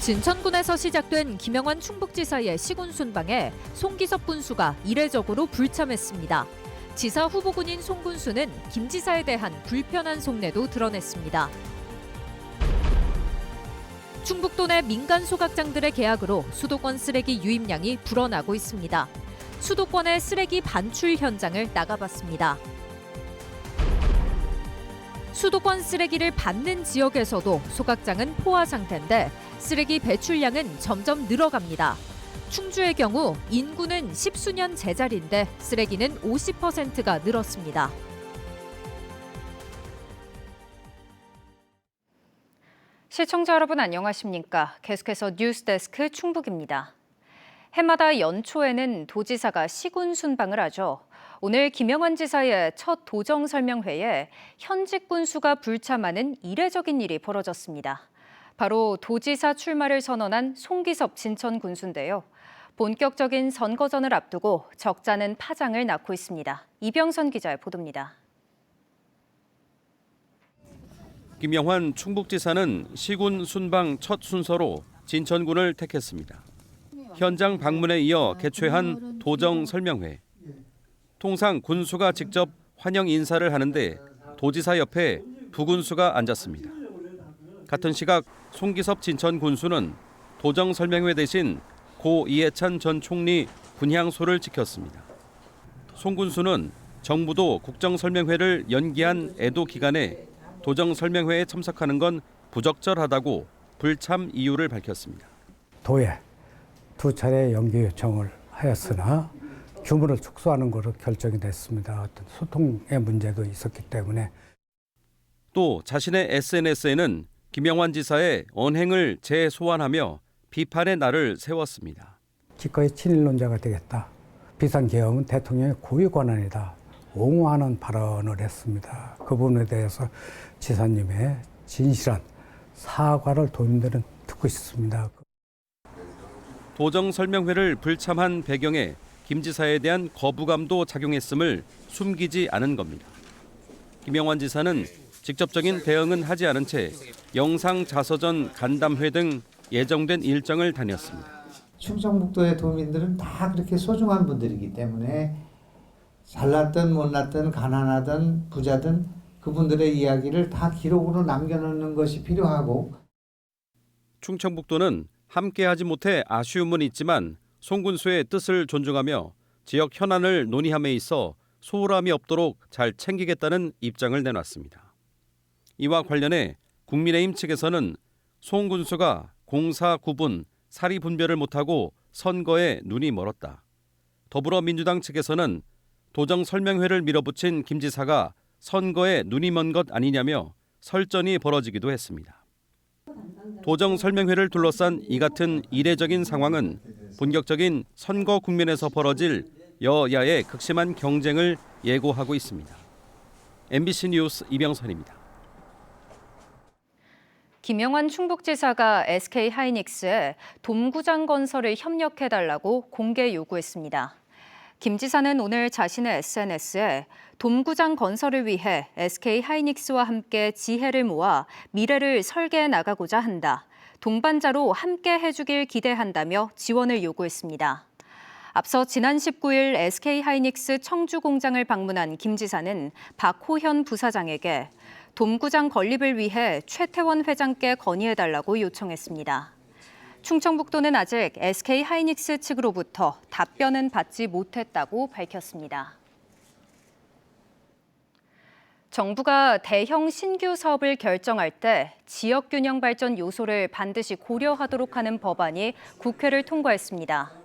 진천군에서 시작된 김영환 충북지사의 시군 순방에 송기섭 군수가 이례적으로 불참했습니다. 지사 후보군인 송 군수는 김 지사에 대한 불편한 속내도 드러냈습니다. 충북도 내 민간 소각장들의 계약으로 수도권 쓰레기 유입량이 불어나고 있습니다. 수도권의 쓰레기 반출 현장을 나가봤습니다. 수도권 쓰레기를 받는 지역에서도 소각장은 포화 상태인데 쓰레기 배출량은 점점 늘어갑니다. 충주의 경우 인구는 10수년 제자리인데 쓰레기는 50%가 늘었습니다. 시청자 여러분 안녕하십니까? 계속해서 뉴스데스크 충북입니다. 해마다 연초에는 도지사가 시군 순방을 하죠. 오늘 김영환 지사의 첫 도정 설명회에 현직 군수가 불참하는 이례적인 일이 벌어졌습니다. 바로 도지사 출마를 선언한 송기섭 진천 군수인데요. 본격적인 선거전을 앞두고 적잖은 파장을 낳고 있습니다. 이병선 기자의 보도입니다. 김영환 충북지사는 시군 순방 첫 순서로 진천군을 택했습니다. 현장 방문에 이어 개최한 도정 설명회. 통상 군수가 직접 환영 인사를 하는데 도지사 옆에 부군수가 앉았습니다. 같은 시각 송기섭 진천 군수는 도정 설명회 대신 고 이해찬 전 총리 분향소를 지켰습니다. 송 군수는 정부도 국정 설명회를 연기한 애도 기간에 도정 설명회에 참석하는 건 부적절하다고 불참 이유를 밝혔습니다. 도에 2차례 연기 요청을 하였으나 규모를 축소하는 것으로 결정이 됐습니다. 어떤 소통의 문제도 있었기 때문에. 또 자신의 SNS에는 김영환 지사의 언행을 재소환하며 비판의 날을 세웠습니다. 기꺼이 친일론자가 되겠다. 비상계엄은 대통령의 고유 권한이다. 옹호하는 발언을 했습니다. 그 부분에 대해서 지사님의 진실한 사과를 도민들은 듣고 있습니다. 도정 설명회를 불참한 배경에 김 지사에 대한 거부감도 작용했음을 숨기지 않은 겁니다. 김영환 지사는 직접적인 대응은 하지 않은 채 영상 자서전 간담회 등 예정된 일정을 다녔습니다. 충청북도의 도민들은 다 그렇게 소중한 분들이기 때문에 잘났든 못났든 가난하든 부자든 그분들의 이야기를 다 기록으로 남겨놓는 것이 필요하고. 충청북도는 함께하지 못해 아쉬움은 있지만 송 군수의 뜻을 존중하며 지역 현안을 논의함에 있어 소홀함이 없도록 잘 챙기겠다는 입장을 내놨습니다. 이와 관련해 국민의힘 측에서는 송 군수가 공사 구분, 사리 분별을 못하고 선거에 눈이 멀었다. 더불어민주당 측에서는 도정 설명회를 밀어붙인 김 지사가 선거에 눈이 먼 것 아니냐며 설전이 벌어지기도 했습니다. 도정 설명회를 둘러싼 이 같은 이례적인 상황은 본격적인 선거 국면에서 벌어질 여야의 극심한 경쟁을 예고하고 있습니다. MBC 뉴스 이병선입니다. 김영환 충북지사가 SK하이닉스에 돔구장 건설을 협력해달라고 공개 요구했습니다. 김 지사는 오늘 자신의 SNS에 돔구장 건설을 위해 SK하이닉스와 함께 지혜를 모아 미래를 설계해 나가고자 한다. 동반자로 함께 해주길 기대한다며 지원을 요구했습니다. 앞서 지난 19일 SK하이닉스 청주 공장을 방문한 김 지사는 박호현 부사장에게 돔구장 건립을 위해 최태원 회장께 건의해달라고 요청했습니다. 충청북도는 아직 SK하이닉스 측으로부터 답변은 받지 못했다고 밝혔습니다. 정부가 대형 신규 사업을 결정할 때 지역균형 발전 요소를 반드시 고려하도록 하는 법안이 국회를 통과했습니다.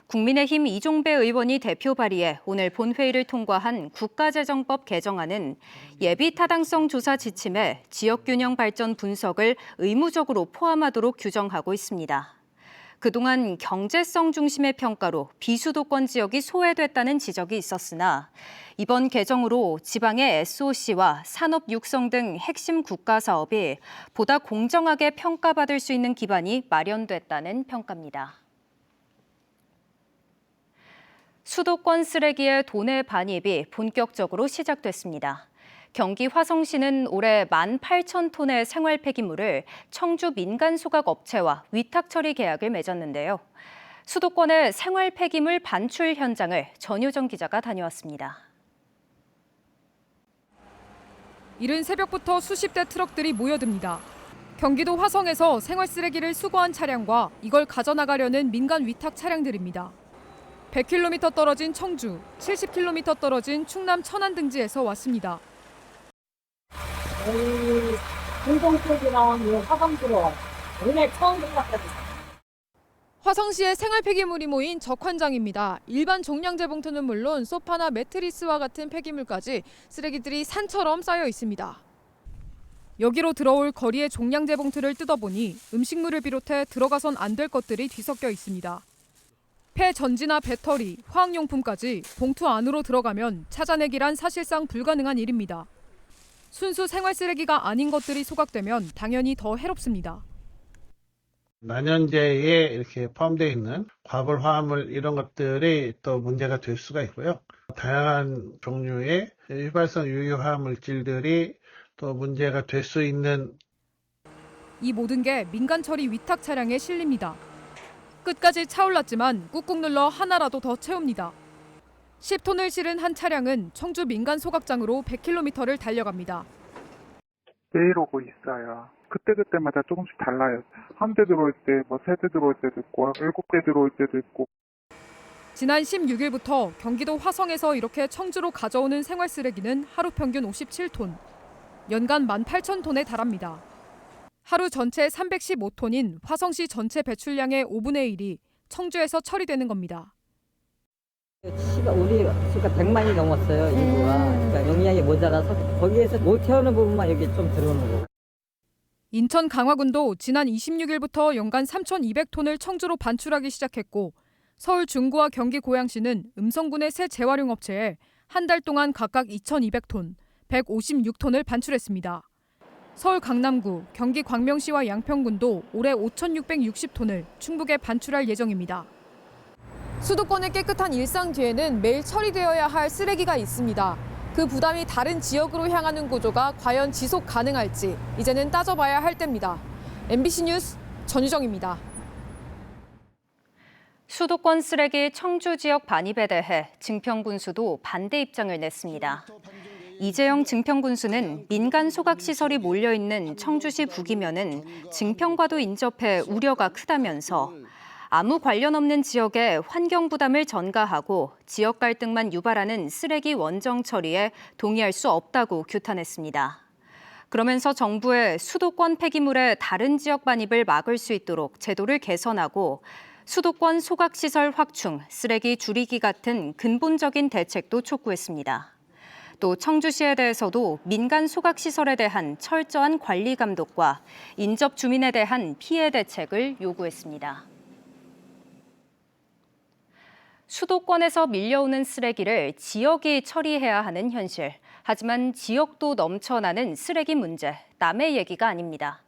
국민의힘 이종배 의원이 대표 발의해 오늘 본회의를 통과한 국가재정법 개정안은 예비 타당성 조사 지침에 지역균형 발전 분석을 의무적으로 포함하도록 규정하고 있습니다. 그동안 경제성 중심의 평가로 비수도권 지역이 소외됐다는 지적이 있었으나 이번 개정으로 지방의 SOC와 산업 육성 등 핵심 국가 사업이 보다 공정하게 평가받을 수 있는 기반이 마련됐다는 평가입니다. 수도권 쓰레기의 도내 반입이 본격적으로 시작됐습니다. 경기 화성시는 올해 18,000톤의 생활 폐기물을 청주 민간 소각 업체와 위탁 처리 계약을 맺었는데요. 수도권의 생활 폐기물 반출 현장을 전효정 기자가 다녀왔습니다. 이른 새벽부터 수십 대 트럭들이 모여듭니다. 경기도 화성에서 생활 쓰레기를 수거한 차량과 이걸 가져나가려는 민간 위탁 차량들입니다. 100km 떨어진 청주, 70km 떨어진 충남 천안 등지에서 왔습니다. 공동 쪽이랑 화성으로 오늘 처음 생각했어요. 화성시의 생활 폐기물이 모인 적환장입니다. 일반 종량제 봉투는 물론 소파나 매트리스와 같은 폐기물까지 쓰레기들이 산처럼 쌓여 있습니다. 여기로 들어올 거리의 종량제 봉투를 뜯어보니 음식물을 비롯해 들어가선 안 될 것들이 뒤섞여 있습니다. 폐전지나 배터리, 화학용품까지 봉투 안으로 들어가면 찾아내기란 사실상 불가능한 일입니다. 순수 생활 쓰레기가 아닌 것들이 소각되면 당연히 더 해롭습니다. 난연제에 이렇게 포함되어 있는 과불 화합물 이런 것들이 또 문제가 될 수가 있고요. 다양한 종류의 휘발성 유해 화학 물질들이 또 문제가 될 수 있는 이 모든 게 민간 처리 위탁 차량에 실립니다. 끝까지 차올랐지만 꾹꾹 눌러 하나라도 더 채웁니다. 10톤을 실은 한 차량은 청주 민간 소각장으로 100km를 달려갑니다. 매일 오고 있어요. 그때그때마다 조금씩 달라요. 한 대 들어올 때, 세 대 들어올 때도 있고, 7대 들어올 때도 있고. 지난 16일부터 경기도 화성에서 이렇게 청주로 가져오는 생활 쓰레기는 하루 평균 57톤, 연간 18,000톤에 달합니다. 하루 전체 315톤인 화성시 전체 배출량의 5분의 1이 청주에서 처리되는 겁니다. 우리 수가 100만이 넘었어요, 인구가. 그러니까 용량이 모자라서 거기에서 못 태우는 부분만 여기 좀 들어오는 거. 인천 강화군도 지난 26일부터 연간 3,200톤을 청주로 반출하기 시작했고 서울 중구와 경기 고양시는 음성군의 새 재활용 업체에 한 달 동안 각각 2,200톤, 156톤을 반출했습니다. 서울 강남구, 경기 광명시와 양평군도 올해 5,660톤을 충북에 반출할 예정입니다. 수도권의 깨끗한 일상 뒤에는 매일 처리되어야 할 쓰레기가 있습니다. 그 부담이 다른 지역으로 향하는 구조가 과연 지속 가능할지 이제는 따져봐야 할 때입니다. MBC 뉴스 전유정입니다. 수도권 쓰레기 청주 지역 반입에 대해 증평군수도 반대 입장을 냈습니다. 이재영 증평군수는 민간 소각시설이 몰려있는 청주시 북이면은 증평과도 인접해 우려가 크다면서 아무 관련 없는 지역에 환경 부담을 전가하고 지역 갈등만 유발하는 쓰레기 원정 처리에 동의할 수 없다고 규탄했습니다. 그러면서 정부의 수도권 폐기물의 다른 지역 반입을 막을 수 있도록 제도를 개선하고 수도권 소각시설 확충, 쓰레기 줄이기 같은 근본적인 대책도 촉구했습니다. 또 청주시에 대해서도 민간 소각시설에 대한 철저한 관리 감독과 인접 주민에 대한 피해 대책을 요구했습니다. 수도권에서 밀려오는 쓰레기를 지역이 처리해야 하는 현실. 하지만 지역도 넘쳐나는 쓰레기 문제, 남의 얘기가 아닙니다.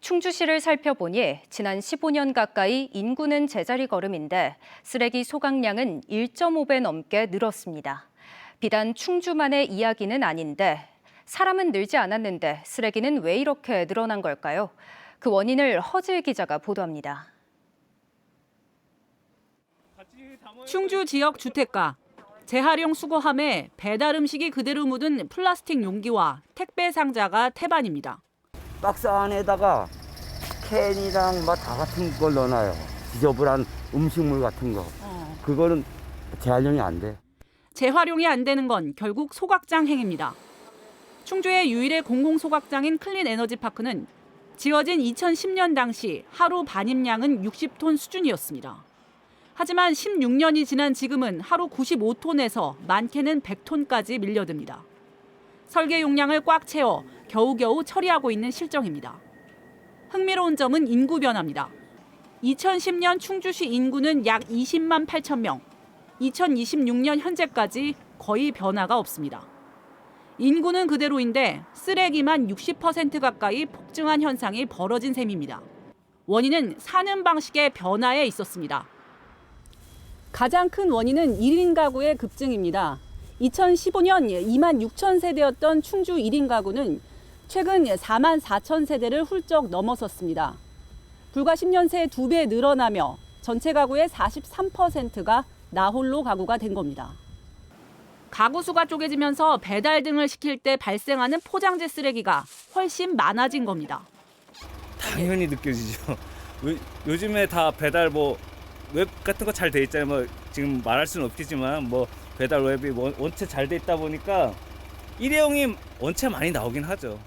충주시를 살펴보니 지난 15년 가까이 인구는 제자리 걸음인데 쓰레기 소각량은 1.5배 넘게 늘었습니다. 비단 충주만의 이야기는 아닌데 사람은 늘지 않았는데 쓰레기는 왜 이렇게 늘어난 걸까요? 그 원인을 허지일 기자가 보도합니다. 충주 지역 주택가, 재활용 수거함에 배달 음식이 그대로 묻은 플라스틱 용기와 택배 상자가 태반입니다. 박스 안에다가 캔이랑 다 같은 걸 넣어놔요. 지저분한 음식물 같은 거. 그거는 재활용이 안 돼. 재활용이 안 되는 건 결국 소각장 행위입니다. 충주의 유일의 공공소각장인 클린에너지파크는 지어진 2010년 당시 하루 반입량은 60톤 수준이었습니다. 하지만 16년이 지난 지금은 하루 95톤에서 많게는 100톤까지 밀려듭니다. 설계 용량을 꽉 채워 겨우겨우 처리하고 있는 실정입니다. 흥미로운 점은 인구 변화입니다. 2010년 충주시 인구는 약 20만 8천 명, 2026년 현재까지 거의 변화가 없습니다. 인구는 그대로인데 쓰레기만 60% 가까이 폭증한 현상이 벌어진 셈입니다. 원인은 사는 방식의 변화에 있었습니다. 가장 큰 원인은 1인 가구의 급증입니다. 2015년 2만 6천 세대였던 충주 1인 가구는 최근 4만 4천 세대를 훌쩍 넘어섰습니다. 불과 10년 새 2배 늘어나며 전체 가구의 43%가 나홀로 가구가 된 겁니다. 가구 수가 쪼개지면서 배달 등을 시킬 때 발생하는 포장재 쓰레기가 훨씬 많아진 겁니다. 당연히 느껴지죠. 요즘에 다 배달 웹 같은 거 잘 돼 있잖아요. 지금 말할 수는 없겠지만 배달 웹이 원체 잘 돼 있다 보니까 일회용이 원체 많이 나오긴 하죠.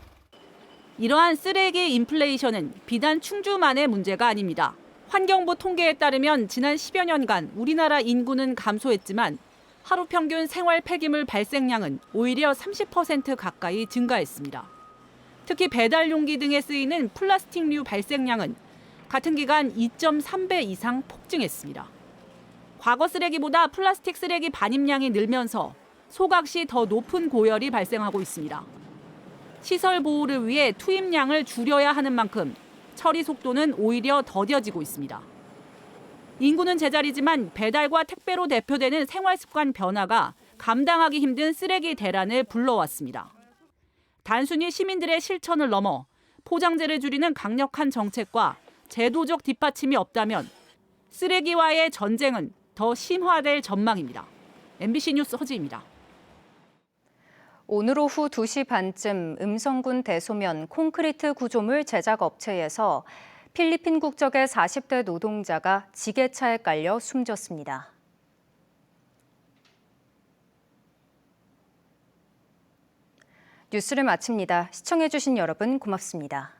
이러한 쓰레기 인플레이션은 비단 충주만의 문제가 아닙니다. 환경부 통계에 따르면 지난 10여 년간 우리나라 인구는 감소했지만 하루 평균 생활 폐기물 발생량은 오히려 30% 가까이 증가했습니다. 특히 배달 용기 등에 쓰이는 플라스틱류 발생량은 같은 기간 2.3배 이상 폭증했습니다. 과거 쓰레기보다 플라스틱 쓰레기 반입량이 늘면서 소각 시 더 높은 고열이 발생하고 있습니다. 시설 보호를 위해 투입량을 줄여야 하는 만큼 처리 속도는 오히려 더뎌지고 있습니다. 인구는 제자리지만 배달과 택배로 대표되는 생활 습관 변화가 감당하기 힘든 쓰레기 대란을 불러왔습니다. 단순히 시민들의 실천을 넘어 포장재를 줄이는 강력한 정책과 제도적 뒷받침이 없다면 쓰레기와의 전쟁은 더 심화될 전망입니다. MBC 뉴스 허지입니다. 오늘 오후 2시 반쯤 음성군 대소면 콘크리트 구조물 제작 업체에서 필리핀 국적의 40대 노동자가 지게차에 깔려 숨졌습니다. 뉴스를 마칩니다. 시청해주신 여러분 고맙습니다.